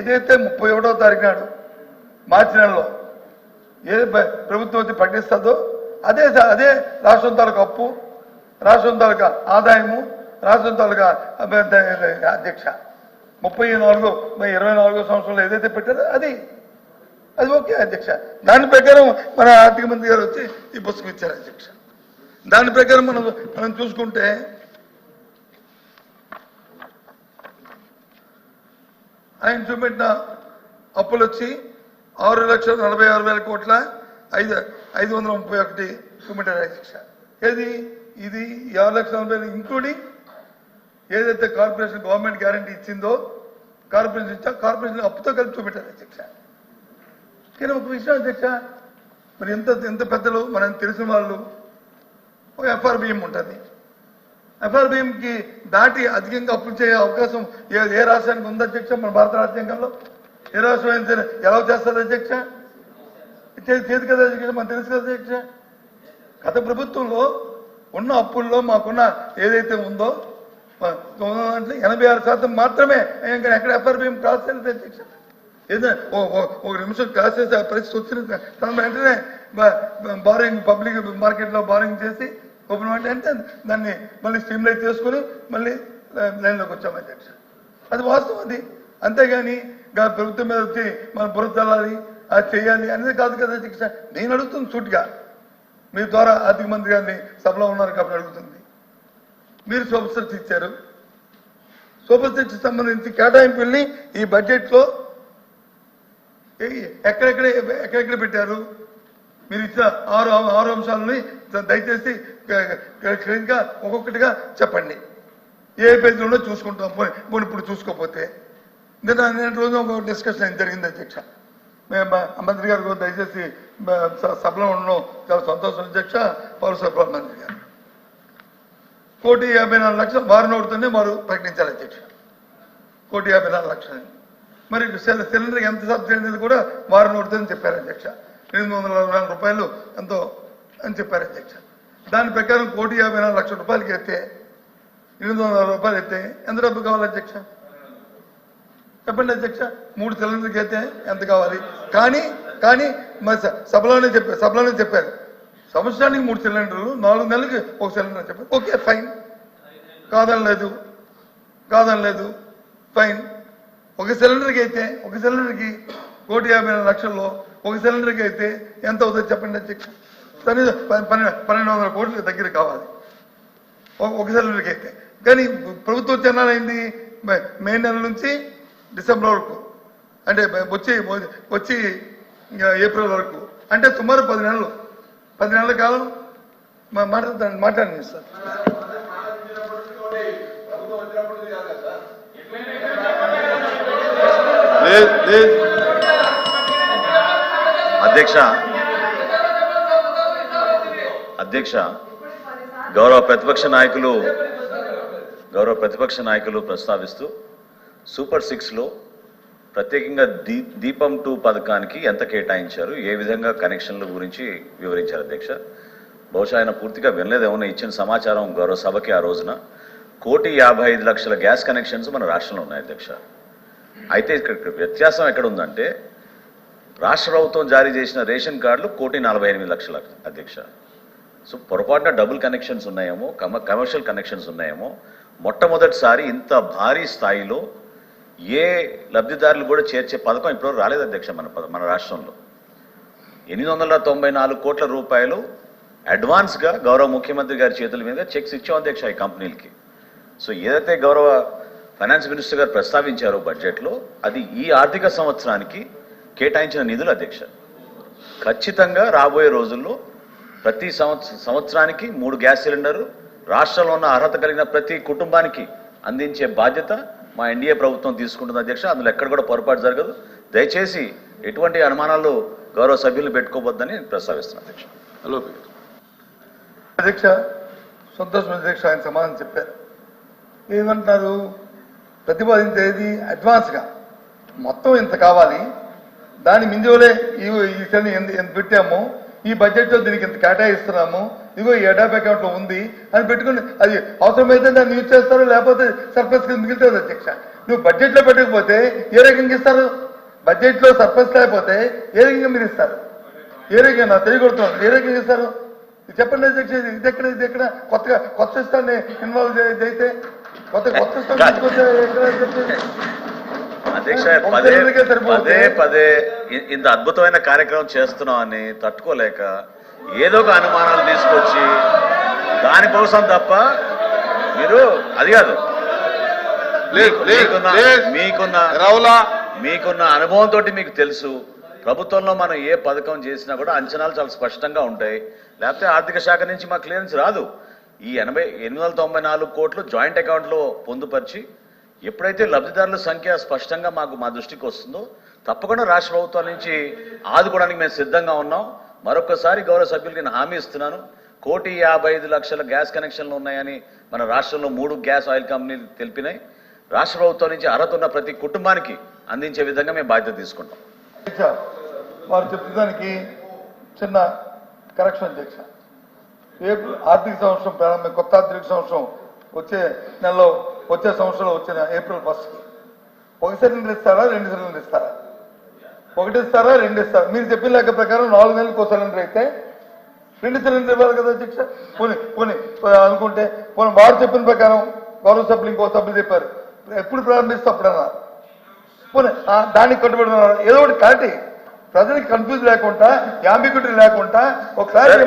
ఏదైతే 31వ తారీఖు నాడు మార్చి నెలలో ఏ ప్రభుత్వం వచ్చి ప్రకటిస్తుందో అదే రాష్ట్రం తాలూకా అప్పు, రాష్ట్రం తాలూకా ఆదాయము, రాష్ట్రం తాలూకా అధ్యక్ష 24 సంవత్సరంలో ఏదైతే పెట్టారో అది ఓకే అధ్యక్ష. దాని ప్రకారం మన ఆర్థిక మంత్రి గారు వచ్చి ఈ పుస్తకం ఇచ్చారు అధ్యక్ష. దాని ప్రకారం మనం చూసుకుంటే ఆయన చూపెట్టిన అప్పులు వచ్చి 6,46,000 కోట్ల 531 చూపెట్టారు అధ్యక్ష. ఏది ఇది 6,40,000 ఇంక్లూడింగ్ ఏదైతే కార్పొరేషన్ గవర్నమెంట్ గ్యారంటీ ఇచ్చిందో కార్పొరేషన్ ఇచ్చా కార్పొరేషన్ అప్పుతో కలిపి చూపెట్టారు అధ్యక్ష. కానీ ఒక విషయం అధ్యక్ష, మరి ఎంత పెద్దలు మనం తెలిసిన వాళ్ళు ఒక FRBM ఉంటుంది. FRBMకి దాటి అధికంగా అప్పులు చేయ అవకాశం ఏ రాష్ట్రానికి ఉంది అధ్యక్ష? మన భారత రాజ్యాంగంలో ఏ రాష్ట్రం అయితే ఎలా చేస్తుంది అధ్యక్ష? చేతి కదా అధ్యక్ష, మనకు తెలుసు కదా అధ్యక్ష. గత ప్రభుత్వంలో ఉన్న అప్పుల్లో మాకున్న ఏదైతే ఉందో 86% మాత్రమే. ఇంకా ఎక్కడ FRBM క్రాస్ చేయాలి అధ్యక్ష? ఏదైనా ఒక నిమిషం క్రాస్ చేసే పరిస్థితి వచ్చిన వెంటనే బారింగ్ పబ్లిక్ మార్కెట్లో బారింగ్ చేసి ఓపెన్ అంటే దాన్ని మళ్ళీ స్ట్రీమ్లైన్ చేసుకుని మళ్ళీ లైన్లోకి వచ్చాము అధ్యక్ష. అది వాస్తవం. అది అంతేగాని ప్రభుత్వం మీద వచ్చి మనం బురద చల్లాలి అది చేయాలి అనేది కాదు కదా అధ్యక్ష. నేను అడుగుతుంది సూటిగా, మీ ద్వారా ఆర్థిక మంత్రి గారిని సభలో ఉన్నారు కాబట్టి అడుగుతుంది. మీరు సూపర్ సిక్స్ ఇచ్చారు, సూపర్ సిక్స్ సంబంధించి కేటాయింపుల్ని ఈ బడ్జెట్లో ఎక్కడెక్కడ పెట్టారు? మీరు ఇచ్చిన ఆరు అంశాలని దయచేసి క్లియర్గా ఒక్కొక్కటిగా చెప్పండి. ఏ పేజీలో చూసుకుంటాం. ఇప్పుడు చూసుకోకపోతే నేను రోజు ఒక డిస్కషన్ జరిగింది అధ్యక్ష. మంత్రి గారు దయచేసి సభలో ఉండడం చాలా సంతోషం అధ్యక్ష. పౌర సరఫరాల మంత్రి గారు 1,54,00,000 వారి నోటితోనే వారు ప్రకటించారు అధ్యక్ష. 1,54,00,000 మరి సిలిండర్కి ఎంత సబ్సిడీ అనేది కూడా వారి నోటితో చెప్పారు అధ్యక్ష. 840,000 రూపాయలు ఎంతో అని చెప్పారు అధ్యక్ష. దాని ప్రకారం 1,54,00,000 రూపాయలకి అయితే 800 రూపాయలు అయితే ఎంత డబ్బు కావాలి అధ్యక్ష? చెప్పండి అధ్యక్ష. 3 సిలిండర్కి అయితే ఎంత కావాలి? కానీ మరి సభలోనే చెప్పారు సంవత్సరానికి 3 సిలిండర్లు, 4 నెలలకి 1 సిలిండర్ చెప్పారు. ఓకే ఫైన్, కాదనలేదు ఫైన్. ఒక సిలిండర్కి 1,54,00,000లో ఒక సిలిండర్కి అయితే ఎంత అవుతుంది చెప్పండి అధ్యక్ష? 1,200 కోట్ల దగ్గర కావాలి ఒక సిలిండర్కి అయితే. కానీ ప్రభుత్వం చెన్నాలైంది మే నెల నుంచి డిసెంబర్ వరకు, అంటే వచ్చి ఏప్రిల్ వరకు, అంటే సుమారు 10 నెలల కాలం మాట్లాడండి సార్. అధ్యక్ష గౌరవ ప్రతిపక్ష నాయకులు ప్రస్తావిస్తూ సూపర్ 6లో ప్రత్యేకంగా దీపం 2 పథకానికి ఎంత కేటాయించారు, ఏ విధంగా కనెక్షన్ల గురించి వివరించారు అధ్యక్ష. బహుశా ఆయన పూర్తిగా వినలేదేమన్నా. ఇచ్చిన సమాచారం గౌరవ సభకి ఆ రోజున 1,55,00,000 గ్యాస్ కనెక్షన్స్ మన రాష్ట్రంలో ఉన్నాయి అధ్యక్ష. అయితే ఇక్కడ వ్యత్యాసం ఎక్కడ ఉందంటే రాష్ట్ర ప్రభుత్వం జారీ చేసిన రేషన్ కార్డులు 1,48,00,000 అధ్యక్ష. సో పొరపాటున డబుల్ కనెక్షన్స్ ఉన్నాయేమో, కమర్షియల్ కనెక్షన్స్ ఉన్నాయేమో. మొట్టమొదటిసారి ఇంత భారీ స్థాయిలో ఏ లబ్ధిదారులు కూడా చేర్చే పథకం ఇప్పుడు రాలేదు అధ్యక్ష మన రాష్ట్రంలో. 894 కోట్ల రూపాయలు అడ్వాన్స్గా గౌరవ ముఖ్యమంత్రి గారి చేతుల మీద చెక్స్ ఇచ్చాం అధ్యక్ష ఈ కంపెనీలకి. సో ఏదైతే గౌరవ ఫైనాన్స్ మినిస్టర్ గారు ప్రస్తావించారో బడ్జెట్లో, అది ఈ ఆర్థిక సంవత్సరానికి కేటాయించిన నిధులు అధ్యక్ష. ఖచ్చితంగా రాబోయే రోజుల్లో ప్రతి సంవత్సరానికి 3 గ్యాస్ సిలిండర్లు రాష్ట్రంలో ఉన్న అర్హత కలిగిన ప్రతి కుటుంబానికి అందించే బాధ్యత మా ఎన్డీఏ ప్రభుత్వం తీసుకుంటుంది అధ్యక్ష. అందులో ఎక్కడ కూడా పొరపాటు జరగదు. దయచేసి ఎటువంటి అనుమానాలు గౌరవ సభ్యులు పెట్టుకోవద్దని ప్రస్తావిస్తున్నాను అధ్యక్ష. హలో అధ్యక్ష, సంతోషం అధ్యక్ష. ఆయన సమాధానం చెప్పారు. ఏమంటున్నారు? ప్రతిపాదించేది అడ్వాన్స్గా మొత్తం ఇంత కావాలి, దాని మింజోలే ఈ ఎంత పెట్టామో ఈ బడ్జెట్ లో దీనికి ఇంత కేటాయిస్తున్నాము, ఇదిగో ఈ ఎడాప్ అకౌంట్ లో ఉంది అని పెట్టుకుని అది అవసరమైతే దాన్ని యూజ్ చేస్తారు, లేకపోతే సర్ప్లస్ కింద మిగులుతుంది అధ్యక్ష. నువ్వు బడ్జెట్ లో పెట్టకపోతే ఏ రకంగా ఇస్తారు? బడ్జెట్ లో సర్ప్లస్ లేకపోతే ఏ రకంగా మీరు ఇస్తారు? ఏ రకంగా నా తెలియకొడుతున్నాను, ఏ రకంగా ఇస్తారు చెప్పండి అధ్యక్ష. ఇది ఎక్కడ కొత్త సిస్టాన్ని ఇన్వాల్వ్ అయితే కొత్త సిస్టమ్ తీసుకొస్తే ఎక్కడ చెప్పేది? అధ్యక్ష పదే ఇంత అద్భుతమైన కార్యక్రమం చేస్తున్నామని తట్టుకోలేక ఏదో ఒక అనుమానాలు తీసుకొచ్చి దానికోసం తప్ప మీరు అది కాదు మీకున్న అనుభవంతో మీకు తెలుసు ప్రభుత్వంలో మనం ఏ పథకం చేసినా కూడా అంచనాలు చాలా స్పష్టంగా ఉంటాయి. లేకపోతే ఆర్థిక శాఖ నుంచి మా క్లియరెన్స్ రాదు. ఈ 894 కోట్లు జాయింట్ అకౌంట్లో పొందుపరిచి ఎప్పుడైతే లబ్ధిదారుల సంఖ్య స్పష్టంగా మా దృష్టికి వస్తుందో తప్పకుండా రాష్ట్ర ప్రభుత్వాల నుంచి ఆదుకోవడానికి మేము సిద్ధంగా ఉన్నాం. మరొకసారి గౌరవ సభ్యులకి నేను హామీ ఇస్తున్నాను, 1,55,00,000 గ్యాస్ కనెక్షన్లు ఉన్నాయని మన రాష్ట్రంలో 3 గ్యాస్ ఆయిల్ కంపెనీలు తెలిపినాయి. రాష్ట్ర ప్రభుత్వం నుంచి అర్హత ఉన్న ప్రతి కుటుంబానికి అందించే విధంగా మేము బాధ్యత తీసుకుంటాం. వారు చెప్పడానికి చిన్న కరెక్షన్ అధ్యక్ష. ఏప్రిల్ ఆర్థిక సంవత్సరం ప్రారంభం, కొత్త ఆర్థిక సంవత్సరం వచ్చే సంవత్సరంలో వచ్చిన ఏప్రిల్ 1st ఒక సిలిండర్ ఇస్తారా, 2 సిలిండర్ ఇస్తారా? 1 ఇస్తారా, 2 ఇస్తారా? మీరు చెప్పిన లెక్క ప్రకారం 4 నెలలకు 1 సిలిండర్ అయితే 2 సిలిండర్ ఇవ్వాలి కదా అధ్యక్ష. పోనీ అనుకుంటే వారు చెప్పిన ప్రకారం గౌరవ సభ్యులు ఇంకో సభ్యులు చెప్పారు ఎప్పుడు ప్రారంభిస్తే అప్పుడన్నా పోనీ దానికి కట్టుబడి ఏదో ఒకటి క్లారిటీ, ప్రజలకు కన్ఫ్యూజ్ లేకుండా, యాంబిగ్యూటీ లేకుండా ఒక క్లారిటీ.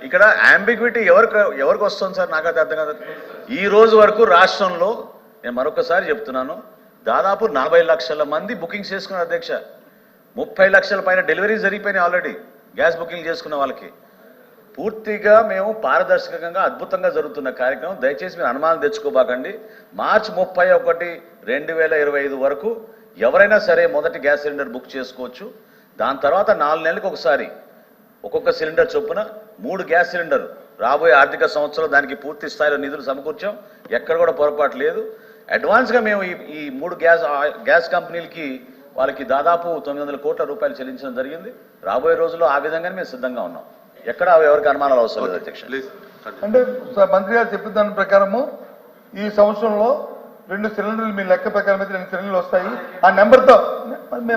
ఇక్కడ యాంబిగ్యూటీ ఎవరికి వస్తుంది సార్? నాకైతే అర్థం కాదు. ఈ రోజు వరకు రాష్ట్రంలో నేను మరొకసారి చెప్తున్నాను, దాదాపు 40 లక్షల మంది బుకింగ్ చేసుకున్నారు అధ్యక్ష. 30 లక్షల పైన డెలివరీ జరిగిపోయినాయి ఆల్రెడీ గ్యాస్ బుకింగ్ చేసుకున్న వాళ్ళకి. పూర్తిగా మేము పారదర్శకంగా అద్భుతంగా జరుగుతున్న కార్యక్రమం. దయచేసి మీరు అనుమానం తెచ్చుకోబాకండి. మార్చి 31, 2025 వరకు ఎవరైనా సరే మొదటి గ్యాస్ సిలిండర్ బుక్ చేసుకోవచ్చు. దాని తర్వాత 4 నెలలకు ఒకసారి ఒక్కొక్క సిలిండర్ చొప్పున 3 గ్యాస్ సిలిండర్ రాబోయే ఆర్థిక సంవత్సరం దానికి పూర్తి స్థాయిలో నిధులు సమకూర్చాం. ఎక్కడ కూడా పొరపాటు లేదు. అడ్వాన్స్గా మేము ఈ 3 గ్యాస్ కంపెనీలకి వాళ్ళకి దాదాపు 900 కోట్ల రూపాయలు చెల్లించడం జరిగింది. రాబోయే రోజుల్లో ఆ విధంగానే మేము సిద్ధంగా ఉన్నాం. ఎక్కడ ఎవరికి అనుమానాలు అవసరం లేదు అధ్యక్ష. అంటే మంత్రి గారు చెప్పిన దాని ప్రకారము ఈ సంవత్సరంలో 2 సిలిండర్లు మీ లెక్క ప్రకారం అయితే 2 సిలిండర్లు వస్తాయి. ఆ నెంబర్తో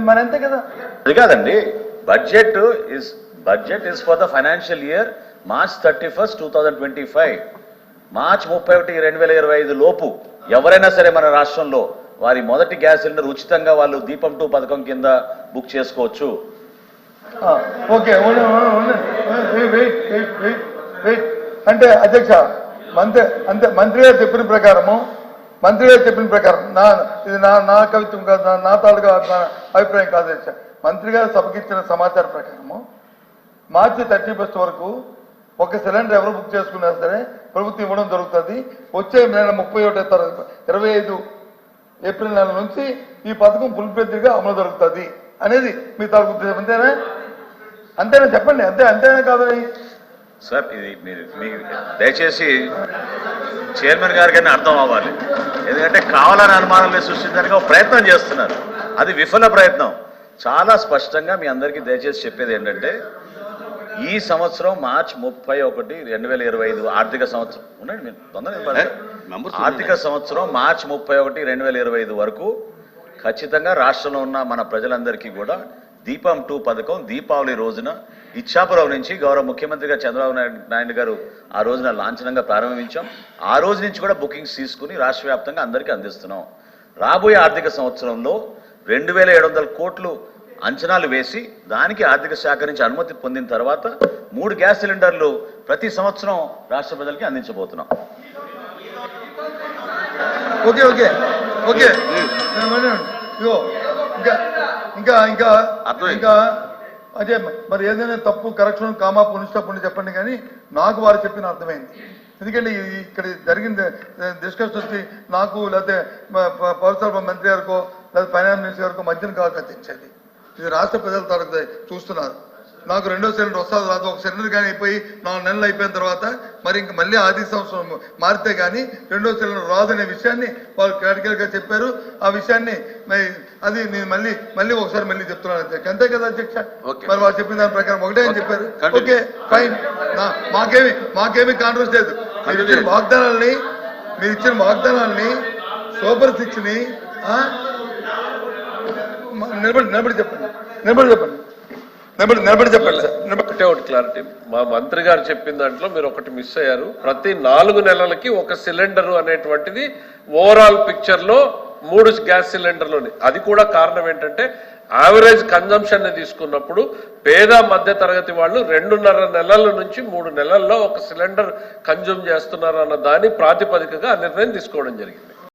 మన అంతే కదా. అది కాదండి, budget is for the financial year March 31, 2025. మార్చి 31, 2025 లోపు ఎవరైనా సరే మన రాష్ట్రంలో వారి మొదటి గ్యాస్ సిలిండర్ ఉచితంగా వాళ్ళు దీపం 2 పథకం కింద బుక్ చేసుకోవచ్చు. ఓకే, అంటే అధ్యక్ష మంత్రి గారు చెప్పిన ప్రకారం ఇది నా కవిత్వం కాదు, నా తాలూకా అభిప్రాయం కాదు అధ్యక్ష. మంత్రి గారు సభకి ఇచ్చిన సమాచారం ప్రకారము మార్చి 31 వరకు 1 సిలిండర్ ఎవరు బుక్ చేసుకున్నా సరే ప్రభుత్వం ఇవ్వడం జరుగుతుంది. వచ్చే నెల 25 ఏప్రిల్ నెల నుంచి ఈ పథకం ఫుల్ఫిల్గా అమలు జరుగుతుంది అనేది మీ తాలూకు ఉద్దేశం. అంతేనా చెప్పండి. అంతేనా కాదని సార్, ఇది మీకు దయచేసి చైర్మన్ గారికి అర్థం అవ్వాలి. ఎందుకంటే కావాలని అనుమానాలు సృష్టించడానికి ఒక ప్రయత్నం చేస్తున్నారు. అది విఫల ప్రయత్నం. చాలా స్పష్టంగా మీ అందరికీ దయచేసి చెప్పేది ఏంటంటే, ఈ సంవత్సరం మార్చి 31, 2025 ఆర్థిక సంవత్సరం ఉండండి మీరు తొందరగా ఆర్థిక సంవత్సరం మార్చి 31, 2025 వరకు ఖచ్చితంగా రాష్ట్రంలో ఉన్న మన ప్రజలందరికీ కూడా దీపం 2 పథకం దీపావళి రోజున ఇచ్చాపురం నుంచి గౌరవ ముఖ్యమంత్రిగా చంద్రబాబు నాయుడు గారు ఆ రోజున లాంఛనంగా ప్రారంభించాం. ఆ రోజు నుంచి కూడా బుకింగ్స్ తీసుకుని రాష్ట్ర వ్యాప్తంగా అందరికీ అందిస్తున్నాం. రాబోయే ఆర్థిక సంవత్సరంలో 2,700 కోట్లు అంచనాలు వేసి దానికి ఆర్థిక శాఖ నుంచి అనుమతి పొందిన తర్వాత 3 గ్యాస్ సిలిండర్లు ప్రతి సంవత్సరం రాష్ట్ర ప్రజలకి అందించబోతున్నాం. ఓకే ఓకే ఓకే ఇంకా అదే మరి ఏదైనా తప్పు కరెక్షన్ కామా పునిష్టప్పుడు చెప్పండి. కానీ నాకు వారు చెప్పిన అర్థమైంది. ఎందుకంటే ఇక్కడ జరిగిన డిస్కషన్ వచ్చి నాకు లేకపోతే పౌరసరఫరా మంత్రి గారికో లేదా ఫైనాన్స్ మినిస్టర్ గారికో మధ్యన కావాల్సి తెచ్చేది. ఇది రాష్ట్ర ప్రజల తరగతి చూస్తున్నారు. నాకు రెండో సిలిండర్ వస్తుంది రాదు, ఒక సిలిండర్ కానీ అయిపోయి 4 నెలలు అయిపోయిన తర్వాత మరి ఇంక మళ్ళీ ఆర్థిక సంవత్సరం మారితే కానీ రెండో సిలిండర్ రాదనే విషయాన్ని వాళ్ళు క్లారికల్గా చెప్పారు. ఆ విషయాన్ని అది నేను మళ్ళీ ఒకసారి మళ్ళీ చెప్తున్నాను అధ్యక్ష. అంతే కదా అధ్యక్ష? మరి వాళ్ళు చెప్పిన దాని ప్రకారం ఒకటే అని చెప్పారు. ఓకే ఫైన్, మాకేమి కాంట్రవర్సీ లేదు. మీరు ఇచ్చిన వాగ్దానాల్ని సూపర్ 6ని నిలబడి చెప్పండి సార్. ఒకటే ఒకటి క్లారిటీ, మా మంత్రి గారు చెప్పిన దాంట్లో మీరు ఒకటి మిస్ అయ్యారు. ప్రతి 4 నెలలకి ఒక సిలిండర్ అనేటువంటిది ఓవరాల్ పిక్చర్ లో 3 గ్యాస్ సిలిండర్లోని. అది కూడా కారణం ఏంటంటే యావరేజ్ కన్జంప్షన్ ని తీసుకున్నప్పుడు పేద మధ్య తరగతి వాళ్ళు 2.5 నెలల నుంచి 3 నెలల్లో ఒక సిలిండర్ కన్జ్యూమ్ చేస్తున్నారు అన్న దాని ప్రాతిపదికగా ఆ నిర్ణయం తీసుకోవడం జరిగింది.